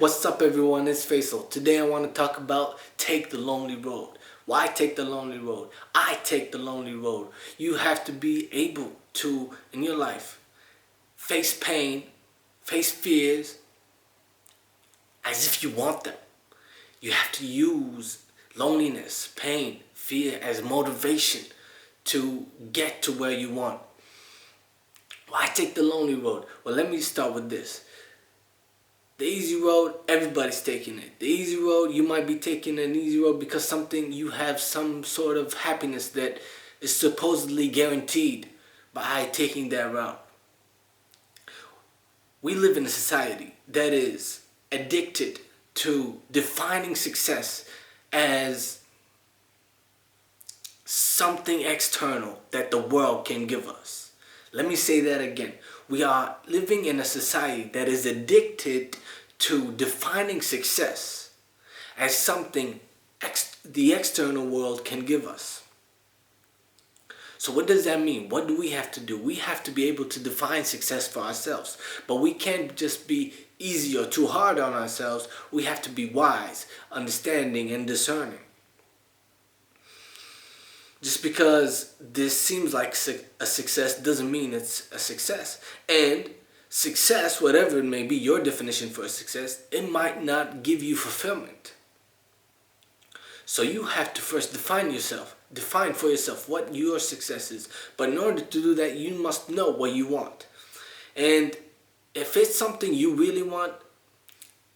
What's up everyone, it's Faisal. Today I want to talk about take the lonely road. Why take the lonely road? I take the lonely road. You have to be able to, in your life, face pain, face fears as if you want them. You have to use loneliness, pain, fear as motivation to get to where you want. Why take the lonely road? Well, let me start with this. The easy road, everybody's taking it. The easy road, you might be taking an easy road because you have some sort of happiness that is supposedly guaranteed by taking that route. We live in a society that is addicted to defining success as something external that the world can give us. Let me say that again. We are living in a society that is addicted to defining success as something the external world can give us. So what does that mean? What do we have to do? We have to be able to define success for ourselves. But we can't just be easy or too hard on ourselves. We have to be wise, understanding, and discerning. Just because this seems like a success doesn't mean it's a success. And success, whatever it may be, your definition for a success, it might not give you fulfillment. So you have to first define for yourself what your success is. But in order to do that, you must know what you want. And if it's something you really want,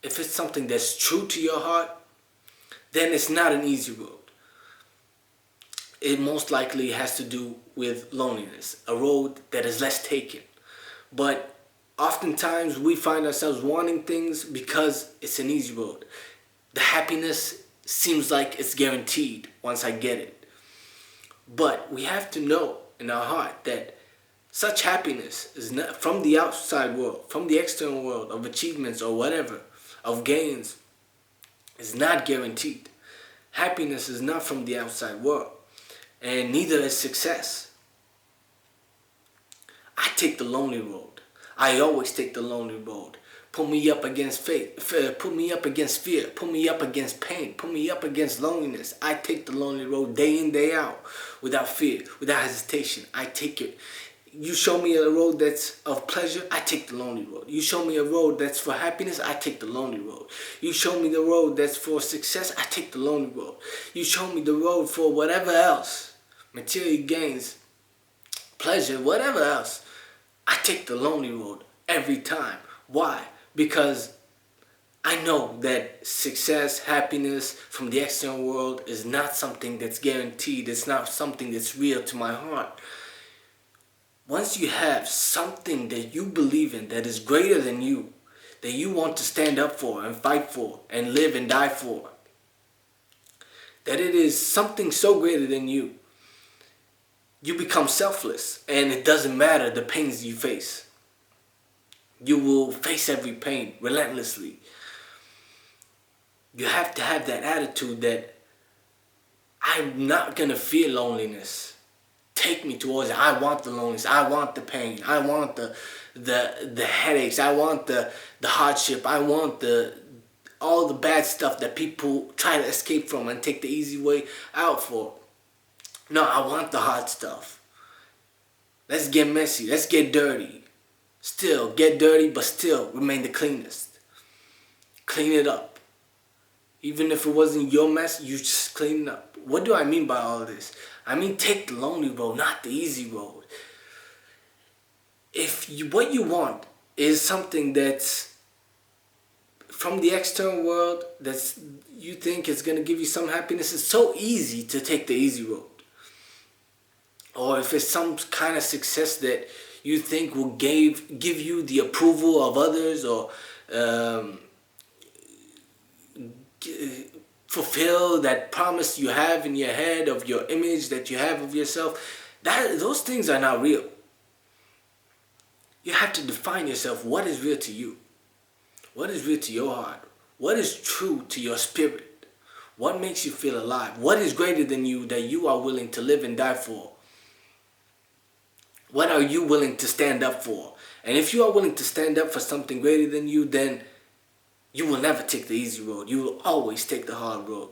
if it's something that's true to your heart, then it's not an easy road. It most likely has to do with loneliness, a road that is less taken. But oftentimes we find ourselves wanting things because it's an easy road. The happiness seems like it's guaranteed once I get it. But we have to know in our heart that such happiness is not from the outside world, from the external world of achievements or whatever, of gains, is not guaranteed. Happiness is not from the outside world. And neither is success. I take the lonely road. I always take the lonely road. Put me up against faith, put me up against fear, put me up against pain, put me up against loneliness. I take the lonely road day in, day out, without fear, without hesitation. I take it. You show me a road that's of pleasure, I take the lonely road. You show me a road that's for happiness, I take the lonely road. You show me the road that's for success, I take the lonely road. You show me the road for whatever else, material gains, pleasure, whatever else, I take the lonely road every time. Why? Because I know that success, happiness from the external world is not something that's guaranteed. It's not something that's real to my heart. Once you have something that you believe in that is greater than you, that you want to stand up for and fight for and live and die for, that it is something so greater than you, you become selfless and it doesn't matter the pains you face. You will face every pain relentlessly. You have to have that attitude that I'm not going to fear loneliness. Take me towards it. I want the loneliness. I want the pain. I want the headaches. I want the hardship. I want all the bad stuff that people try to escape from and take the easy way out for. No, I want the hard stuff. Let's get messy. Let's get dirty. Still, get dirty, but still remain the cleanest. Clean it up. Even if it wasn't your mess, you just clean it up. What do I mean by all this? I mean, take the lonely road, not the easy road. What you want is something that's from the external world, that you think is going to give you some happiness, it's so easy to take the easy road. Or if it's some kind of success that you think will give you the approval of others, or fulfill that promise you have in your head of your image that you have of yourself, those things are not real. You have to define yourself. What is real to you? What is real to your heart? What is true to your spirit? What makes you feel alive? What is greater than you that you are willing to live and die for? What are you willing to stand up for? And if you are willing to stand up for something greater than you, then You will never take the easy road. You will always take the hard road.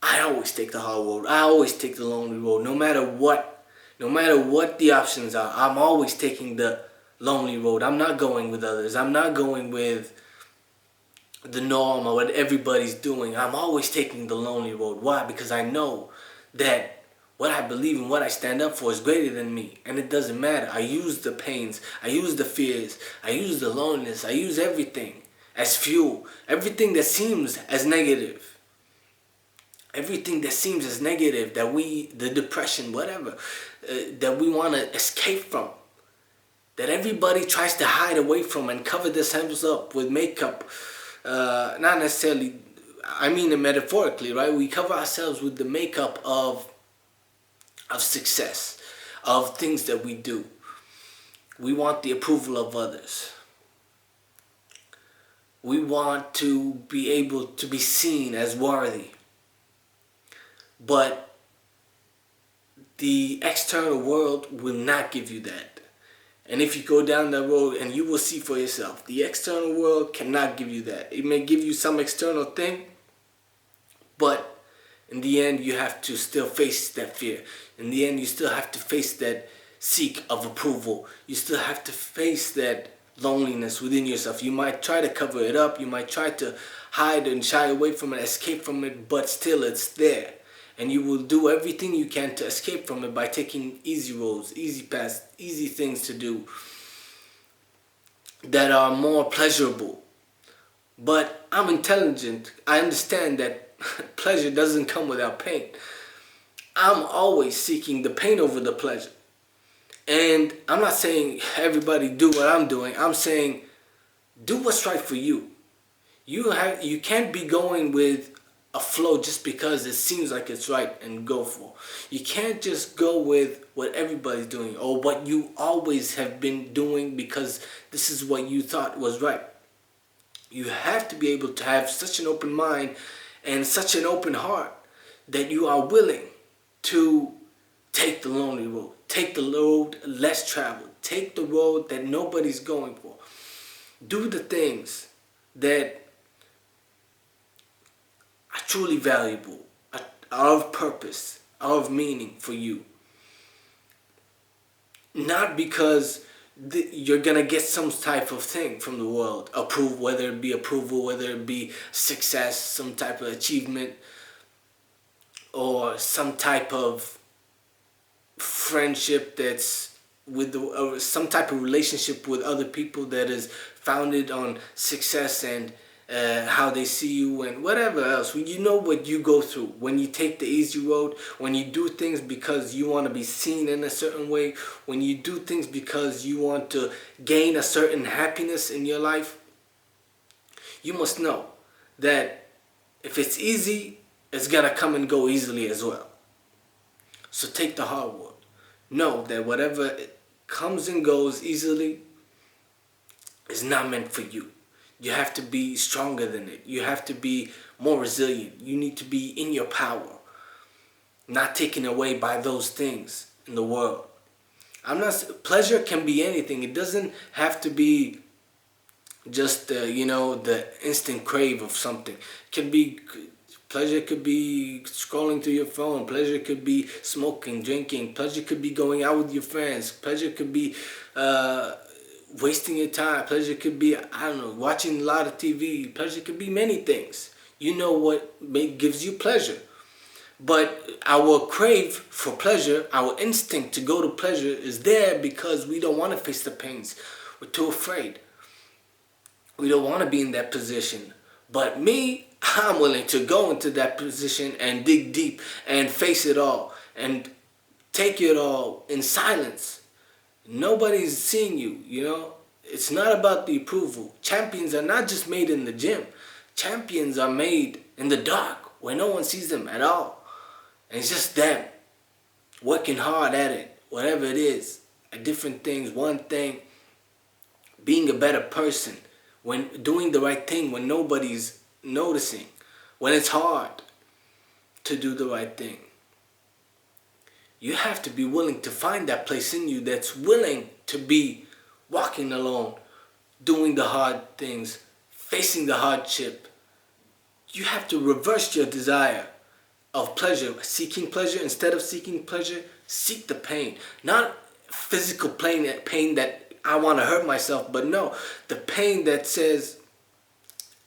I always take the hard road. I always take the lonely road. No matter what the options are, I'm always taking the lonely road. I'm not going with others. I'm not going with the norm or what everybody's doing. I'm always taking the lonely road. Why? Because I know that what I believe and what I stand up for is greater than me. And it doesn't matter. I use the pains. I use the fears. I use the loneliness. I use everything as fuel. Everything that seems as negative. Everything that seems as negative, the depression, whatever, that we want to escape from. That everybody tries to hide away from and cover themselves up with makeup. Not necessarily, I mean it metaphorically, right? We cover ourselves with the makeup of success, of things that we do. We want the approval of others. We want to be able to be seen as worthy. But the external world will not give you that. And if you go down that road, and you will see for yourself, the external world cannot give you that. It may give you some external thing, but in the end, you have to still face that fear. In the end, you still have to face that seek of approval. You still have to face that loneliness within yourself. You might try to cover it up. You might try to hide and shy away from it, escape from it, but still it's there. And you will do everything you can to escape from it by taking easy roads, easy paths, easy things to do that are more pleasurable. But I'm intelligent. I understand that pleasure doesn't come without pain. I'm always seeking the pain over the pleasure. And I'm not saying everybody do what I'm doing. I'm saying do what's right for you. You can't be going with a flow just because it seems like it's right and go for. You can't just go with what everybody's doing or what you always have been doing because this is what you thought was right. You have to be able to have such an open mind and such an open heart that you are willing to take the lonely road, take the road less traveled, take the road that nobody's going for. Do the things that are truly valuable, are of purpose, are of meaning for you. Not because you're gonna get some type of thing from the world, whether it be approval, whether it be success, some type of achievement, or some type of friendship that's or some type of relationship with other people that is founded on success and how they see you and whatever else. You know what you go through when you take the easy road, when you do things because you want to be seen in a certain way, when you do things because you want to gain a certain happiness in your life. You must know that if it's easy, it's gonna come and go easily as well. So take the hard road. Know that whatever comes and goes easily is not meant for you. You have to be stronger than it. You have to be more resilient. You need to be in your power, not taken away by those things in the world. Pleasure can be anything. It doesn't have to be just the instant crave of something. Pleasure could be scrolling through your phone. Pleasure could be smoking, drinking. Pleasure could be going out with your friends. Pleasure could be wasting your time. Pleasure could be, watching a lot of TV. Pleasure could be many things. You know what gives you pleasure. But our crave for pleasure, our instinct to go to pleasure is there because we don't want to face the pains. We're too afraid. We don't want to be in that position. But me, I'm willing to go into that position and dig deep and face it all and take it all in silence. Nobody's seeing you, It's not about the approval. Champions are not just made in the gym. Champions are made in the dark where no one sees them at all. And it's just them working hard at it, whatever it is, at different things, one thing, being a better person, when doing the right thing, when nobody's noticing, when it's hard to do the right thing. You have to be willing to find that place in you that's willing to be walking alone, doing the hard things, facing the hardship. You have to reverse your desire of pleasure, seeking pleasure. Instead of seeking pleasure, seek the pain. Not physical pain that I want to hurt myself, but no, the pain that says,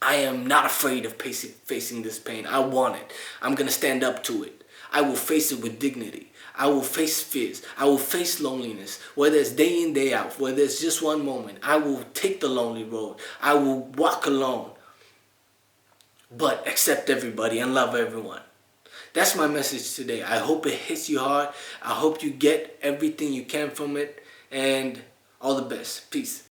I am not afraid of facing this pain. I want it. I'm going to stand up to it. I will face it with dignity. I will face fears. I will face loneliness, whether it's day in, day out, whether it's just one moment. I will take the lonely road. I will walk alone, but accept everybody and love everyone. That's my message today. I hope it hits you hard. I hope you get everything you can from it, and all the best. Peace.